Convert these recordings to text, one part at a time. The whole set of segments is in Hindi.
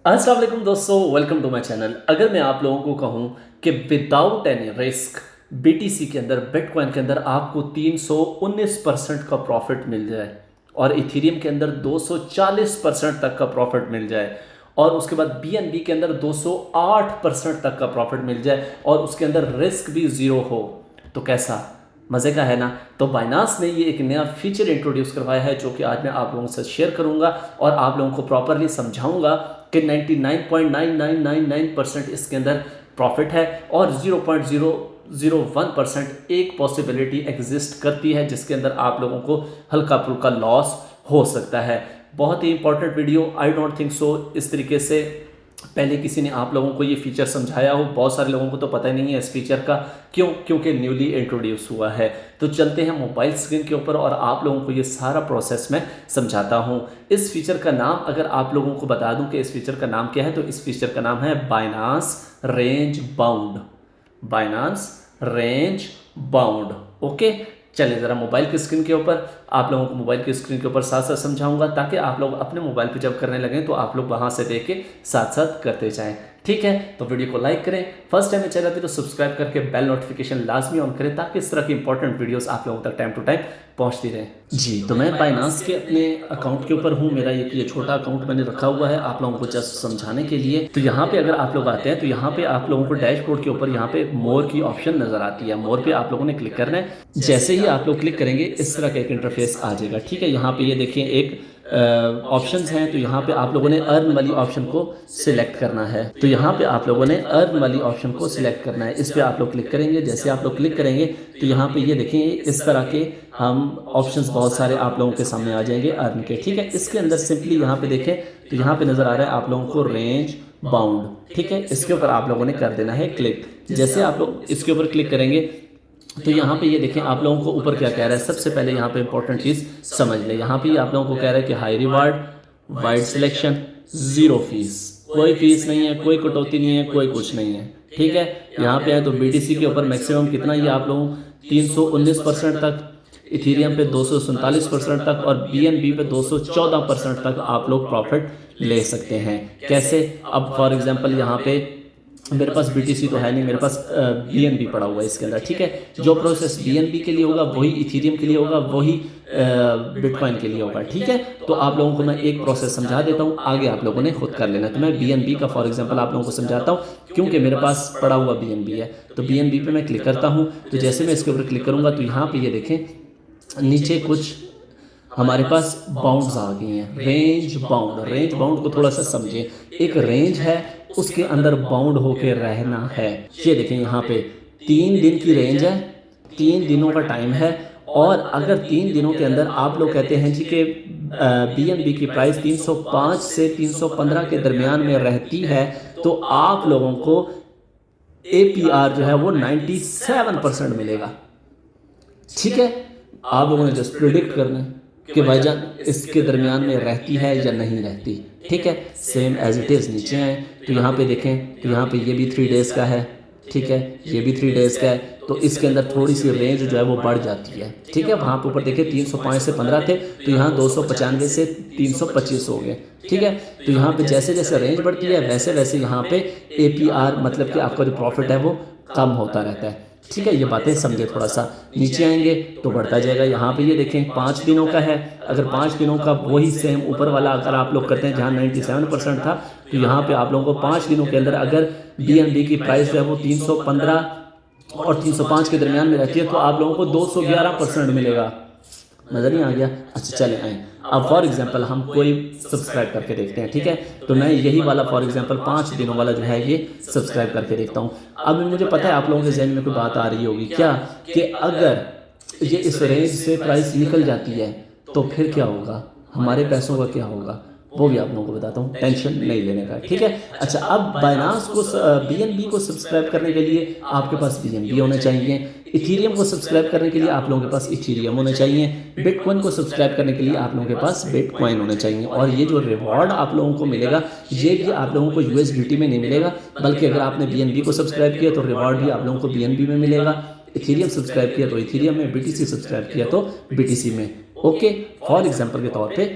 अस्सलाम वालेकुम दोस्तों, वेलकम टू माय चैनल। अगर मैं आप लोगों को कहूं कि विदाउट एनी रिस्क बीटीसी के अंदर, बिटकॉइन के अंदर आपको 319% का प्रॉफिट मिल जाए और इथेरियम के अंदर 240% तक का प्रॉफिट मिल जाए और उसके बाद बीएनबी के अंदर 208% तक का प्रॉफिट मिल जाए और उसके अंदर रिस्क भी ज़ीरो हो, तो कैसा मज़े का है ना। तो बाइनांस ने ये एक नया फीचर इंट्रोड्यूस करवाया है जो कि आज मैं आप लोगों से शेयर करूंगा और आप लोगों को प्रॉपरली समझाऊंगा कि 99.9999% इसके अंदर प्रॉफिट है और 0.001% एक पॉसिबिलिटी एग्जिस्ट करती है जिसके अंदर आप लोगों को हल्का फुल्का लॉस हो सकता है। बहुत ही important video, I don't think so इस तरीके से पहले किसी ने आप लोगों को ये फीचर समझाया हो। बहुत सारे लोगों को तो पता ही नहीं है इस फीचर का, क्यों? क्योंकि न्यूली इंट्रोड्यूस हुआ है। तो चलते हैं मोबाइल स्क्रीन के ऊपर और आप लोगों को ये सारा प्रोसेस मैं समझाता हूँ। इस फीचर का नाम अगर आप लोगों को बता दूं कि इस फीचर का नाम क्या है, तो इस फीचर का नाम है Binance range bound. Binance range bound. Okay, चलिए ज़रा मोबाइल की स्क्रीन के ऊपर आप लोगों को मोबाइल की स्क्रीन के ऊपर साथ साथ समझाऊंगा ताकि आप लोग अपने मोबाइल पे जब करने लगें तो आप लोग वहां से देख के साथ साथ करते जाएं। ठीक है, तो वीडियो को लाइक करें, फर्स्ट टाइम में चैनल पे तो सब्सक्राइब करके बेल नोटिफिकेशन लाजमी ऑन करें ताकि इस तरह की इंपॉर्टेंट वीडियोस आप लोगों तक टाइम टू टाइम पहुंचती रहे। जी, तो मैं बाइनांस के अपने अकाउंट के ऊपर हूँ। मेरा ये छोटा अकाउंट मैंने रखा हुआ है आप लोगों को जस्ट समझाने के लिए। तो यहाँ पे अगर आप लोग आते हैं तो यहाँ पे आप लोगों को डैशबोर्ड के ऊपर यहाँ पे मोर की ऑप्शन नजर आती है। मोर पे आप लोगों ने क्लिक करना है। जैसे ही आप लोग क्लिक करेंगे इस तरह का एक इंटरफेस आ जाएगा। ठीक है, यहाँ पे ये देखिए एक ऑप्शंस हैं, तो यहाँ पे आप लोगों ने अर्न वाली ऑप्शन को सिलेक्ट करना है। तो यहाँ पे आप लोगों ने अर्न वाली ऑप्शन को सिलेक्ट करना है। इस पे आप लोग क्लिक करेंगे। जैसे आप लोग क्लिक करेंगे तो यहाँ पे ये देखेंगे इस तरह के हम ऑप्शंस बहुत सारे आप लोगों के सामने आ जाएंगे अर्न के। ठीक है, इसके अंदर सिंपली यहाँ पे देखें तो यहाँ पे नजर आ रहा है आप लोगों को रेंज बाउंड। ठीक है, इसके ऊपर आप लोगों ने कर देना है क्लिक। जैसे आप लोग इसके ऊपर क्लिक करेंगे तो यहाँ पे ये देखें आप लोगों को ऊपर क्या कह रहा है। सबसे पहले यहाँ पे इंपॉर्टेंट चीज़ समझ लें। यहाँ पे आप लोगों को कह रहा है कि high reward, wide selection, zero fees. कोई फीस नहीं है, कोई कटौती नहीं है, कोई कुछ नहीं है। ठीक है, यहाँ पे है तो बीटीसी के ऊपर मैक्सिमम कितना ये आप लोगों 319% तक, इथेरियम पे 247% तक और बीएनबी पे 214% तक आप लोग प्रॉफिट ले सकते हैं। कैसे? अब फॉर एग्जांपल यहाँ पे मेरे पास बीटीसी तो है नहीं, मेरे पास बीएनबी पड़ा हुआ है इसके अंदर। ठीक है, जो प्रोसेस बीएनबी के लिए होगा वही इथेरियम के लिए होगा, वही बिटकॉइन के लिए होगा। ठीक है, तो आप लोगों को मैं एक प्रोसेस समझा देता हूँ, आगे आप लोगों ने खुद कर लेना। तो मैं बीएनबी का फॉर एग्जांपल आप लोगों को समझाता हूँ क्योंकि मेरे पास पड़ा हुआ बीएनबी है। तो बीएनबी पे मैं क्लिक करता हूँ। तो जैसे मैं इसके ऊपर क्लिक करूँगा तो यहाँ पे ये देखें नीचे कुछ हमारे पास बाउंड्स आ गई हैं। रेंज बाउंड, रेंज बाउंड को थोड़ा सा समझिए। एक रेंज है, उसके अंदर बाउंड होके रहना है। ये देखें यहाँ पे 3 दिन की रेंज है, 3 दिनों का टाइम है और अगर 3 दिनों के अंदर आप लोग कहते हैं जी कि बीएनबी की प्राइस 305 से 315 के दरमियान में रहती है तो आप लोगों को एपीआर जो है वो 97% मिलेगा। ठीक है, आप लोगों ने जस्ट प्रिडिक्ट करना है कि भाईजान इसके दरमियान में रहती है या नहीं रहती। ठीक है, सेम एज इट इज़ नीचे आए तो यहाँ पे देखें तो यहाँ पे ये भी 3 डेज़ का है। ठीक है, ये भी 3 डेज़ का है तो इसके अंदर थोड़ी सी रेंज जो है वो बढ़ जाती है। ठीक है, वहाँ पे ऊपर देखिए 305 से 15 थे तो यहाँ 295 से 325 हो गए। ठीक है, तो यहाँ पे जैसे जैसे रेंज बढ़ती है वैसे वैसे यहाँ पे एपीआर मतलब कि आपका जो प्रॉफिट है वो कम होता रहता है। ठीक है, ये बातें समझे। थोड़ा सा नीचे आएंगे तो बढ़ता जाएगा। यहाँ पे ये देखें 5 दिनों का है। अगर 5 दिनों का वही सेम ऊपर वाला अगर आप लोग करते हैं जहाँ 97% था तो यहाँ पे आप लोगों को 5 दिनों के अंदर अगर बीएनबी की प्राइस जो है वो 315 और 305 के दरमियान में रहती है तो आप लोगों को 211% मिलेगा। नजर नहीं आ गया? अच्छा चले आए। अब फॉर एग्जांपल हम कोई सब्सक्राइब करके देखते हैं। ठीक है, तो मैं यही वाला फॉर एग्जांपल 5 दिनों वाला जो है ये सब्सक्राइब करके देखता हूँ। अब मुझे पता है आप लोगों के जहन में कोई बात आ रही होगी क्या कि अगर ये इस रेंज से प्राइस निकल जाती है तो फिर क्या होगा, हमारे पैसों का क्या होगा, वो भी आप लोगों को बताता हूँ, टेंशन नहीं लेने का। ठीक है, अच्छा अब बाइनांस को बीएनबी को सब्सक्राइब करने के लिए आपके पास बीएनबी होना चाहिए। इथेरियम को सब्सक्राइब करने के लिए आप लोगों के पास इथेरियम होना चाहिए। बिटकॉइन को सब्सक्राइब करने के लिए आप लोगों के पास बिटकॉइन होना चाहिए। और ये जो रिवॉर्ड आप लोगों को मिलेगा ये भी आप लोगों को यूएसडीटी में नहीं मिलेगा, बल्कि अगर आपने बीएनबी को सब्सक्राइब किया तो रिवॉर्ड भी आप लोगों को बीएनबी में मिलेगा। इथेरियम सब्सक्राइब किया तो इथेरियम में, बीटीसी सब्सक्राइब किया तो बीटीसी में। ओके, फॉर एग्जाम्पल के तौर पर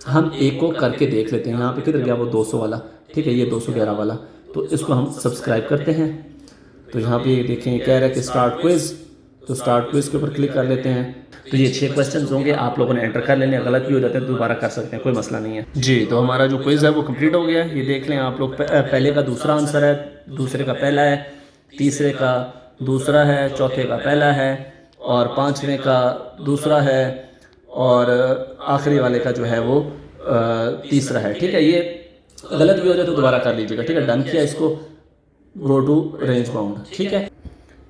हम एक को करके देख लेते हैं। यहाँ पे किधर गया वो 200 वाला, ठीक है, ये 211 वाला, तो इसको हम सब्सक्राइब करते हैं। तो यहाँ पे देखें कह रहा है कि स्टार्ट क्विज, तो स्टार्ट क्विज के ऊपर क्लिक कर लेते हैं। तो ये 6 क्वेश्चन होंगे, आप लोगों ने एंटर कर लेने, गलत भी हो जाते हैं तो दोबारा कर सकते हैं, कोई मसला नहीं है जी। तो हमारा जो क्विज़ है वो कंप्लीट हो गया है, ये देख लें आप लोग। पहले का दूसरा आंसर है, दूसरे का पहला है, तीसरे का दूसरा है, चौथे का पहला है, और पाँचवें का दूसरा है, और आखिरी वाले का जो है वो तीसरा है, ठीक है। ये गलत भी हो जाए तो दोबारा कर लीजिएगा, ठीक है। डन किया इसको, गो टू रेंज बाउंड, ठीक है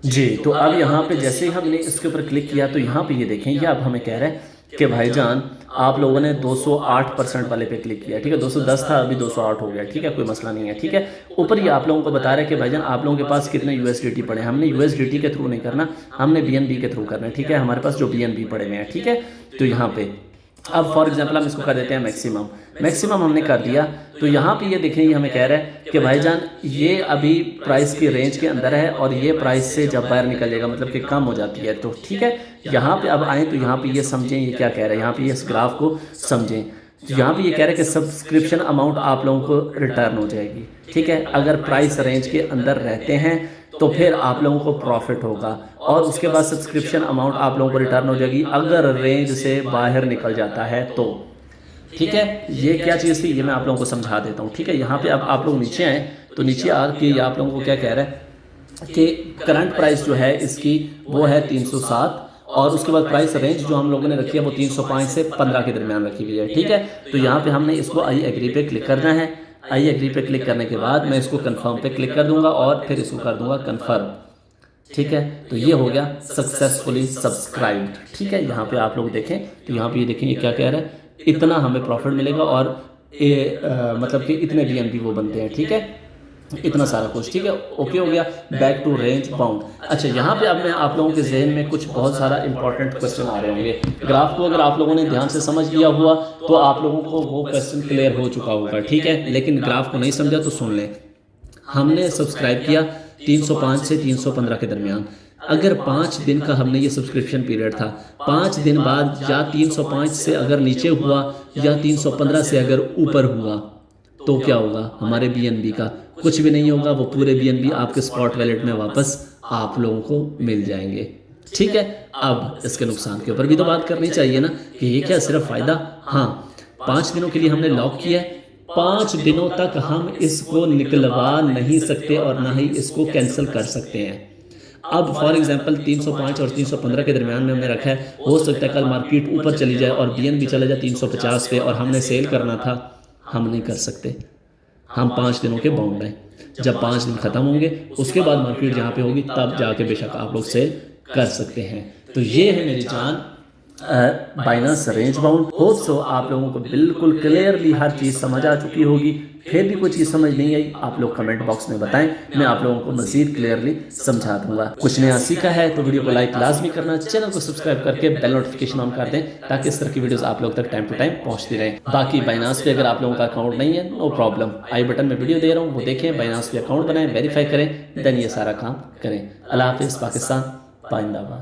जी। तो अब यहाँ पे जैसे ही हमने इसके ऊपर क्लिक किया तो यहाँ पे ये देखें, ये अब हमें कह रहा है कि भाईजान आप लोगों ने 208% वाले पे क्लिक किया, ठीक है। 210 था, अभी 208 हो गया, ठीक है, कोई मसला नहीं है, ठीक है। ऊपर ये आप लोगों को बता रहा है कि भाईजान आप लोगों के पास कितने USDT पड़े हैं। हमने USDT के थ्रू नहीं करना, हमने BNB के थ्रू करना है, ठीक है। हमारे पास जो BNB पड़े हुए हैं, ठीक है। तो यहाँ पे अब फॉर एग्जांपल हम इसको कर देते हैं मैक्सिमम हमने कर दिया। तो यहाँ पे ये देखें, ये हमें कह रहा है कि भाईजान ये अभी प्राइस की रेंज के अंदर है, और ये प्राइस से जब बाहर निकलेगा मतलब कि कम हो जाती है, तो ठीक है। यहाँ पे अब आएँ तो यहाँ पे ये समझें ये क्या कह रहा है, यहाँ पे ये इस ग्राफ को समझें। तो यहाँ पे ये कह रहा है कि सब्सक्रिप्शन अमाउंट आप लोगों को रिटर्न हो जाएगी, ठीक है। अगर प्राइस रेंज के अंदर रहते हैं तो फिर आप लोगों को प्रॉफिट होगा, और उसके बाद सब्सक्रिप्शन अमाउंट आप लोगों को रिटर्न हो जाएगी अगर रेंज से बाहर निकल जाता है तो, ठीक है। ये क्या चीज़ थी ये मैं आप लोगों को समझा देता हूँ, ठीक है। यहाँ पे अब आप लोग नीचे आए तो नीचे आके आप लोगों को क्या कह रहा है कि करंट प्राइस जो है इसकी वो है 307, और उसके बाद प्राइस रेंज जो हम लोगों ने रखी है वो 305 से 15 के दरमियान रखी हुई है, ठीक है। तो यहाँ पे हमने इसको आई एग्री पे क्लिक करना है। आई एग्री पे क्लिक करने के बाद मैं इसको कंफर्म पे क्लिक कर दूंगा, और फिर इसको कर दूंगा कंफर्म, ठीक है। तो ये हो गया सक्सेसफुली सब्सक्राइब्ड, ठीक है। यहाँ पे आप लोग देखें तो यहाँ पे ये देखें ये क्या कह रहा है, इतना हमें प्रॉफिट मिलेगा, और मतलब कि इतने BNB वो बनते हैं, ठीक है, इतना सारा कुछ, ठीक है। ओके हो गया, बैक टू रेंज बाउंड। अच्छा, यहाँ पे अब मैं आप लोगों के जहन में कुछ बहुत सारा इंपॉर्टेंट क्वेश्चन आ रहे होंगे। ग्राफ को अगर आप लोगों ने ध्यान से समझ लिया हुआ तो आप लोगों को वो क्वेश्चन क्लियर हो चुका होगा, ठीक है। लेकिन ग्राफ को नहीं समझा तो सुन लें। हमने सब्सक्राइब किया 305 से 315 के दरमियान। अगर 5 दिन का हमने ये सब्सक्रिप्शन पीरियड था, 5 दिन बाद या 305 से अगर नीचे हुआ या 315 से अगर ऊपर हुआ तो क्या होगा, हमारे BNB का कुछ भी नहीं होगा, वो पूरे BNB आपके स्पॉट वैलेट में वापस आप लोगों को मिल जाएंगे, ठीक है। अब इसके नुकसान के ऊपर भी तो बात करनी चाहिए ना कि ये क्या सिर्फ फ़ायदा। हाँ, 5 दिनों के लिए हमने लॉक किया है, 5 दिनों तक हम इसको निकलवा नहीं सकते और ना ही इसको कैंसिल कर सकते हैं। अब फॉर एग्जांपल 305 और 315 के दरमियान में हमने रखा है, हो सकता है कल मार्केट ऊपर चली जाए और BNB चला जाए 350 पे, और हमने सेल करना था, हम नहीं कर सकते। हम 5 दिनों के बाउंड हैं। जब 5 दिन खत्म होंगे उसके बाद मार्केट जहाँ पे होगी तब जाके बेशक आप लोग सेल कर सकते हैं। तो ये है मेरी जान Binance range bound. Hope so आप लोगों को बिल्कुल क्लियरली हर चीज़ समझ आ चुकी होगी। फिर भी कोई चीज़ समझ नहीं आई आप लोग कमेंट बॉक्स में बताएं, मैं आप लोगों को मज़ीद क्लियरली समझा दूंगा। कुछ नया सीखा है तो वीडियो को लाइक लाजमी करना, चैनल को सब्सक्राइब करके बेल नोटिफिकेशन ऑन कर दें ताकि इस तरह की वीडियोस आप लोग तक टाइम टू टाइम पहुंचती रहें। बाकी बाइनेंस पे अगर आप लोगों का अकाउंट नहीं है नो प्रॉब्लम, आई बटन में वीडियो दे रहा हूँ वो देखें, बाइनेंस पे अकाउंट बनाएं, वेरीफाई करें, देन ये सारा काम करें। अल्लाह हाफिज़, पाकिस्तान जिंदाबाद।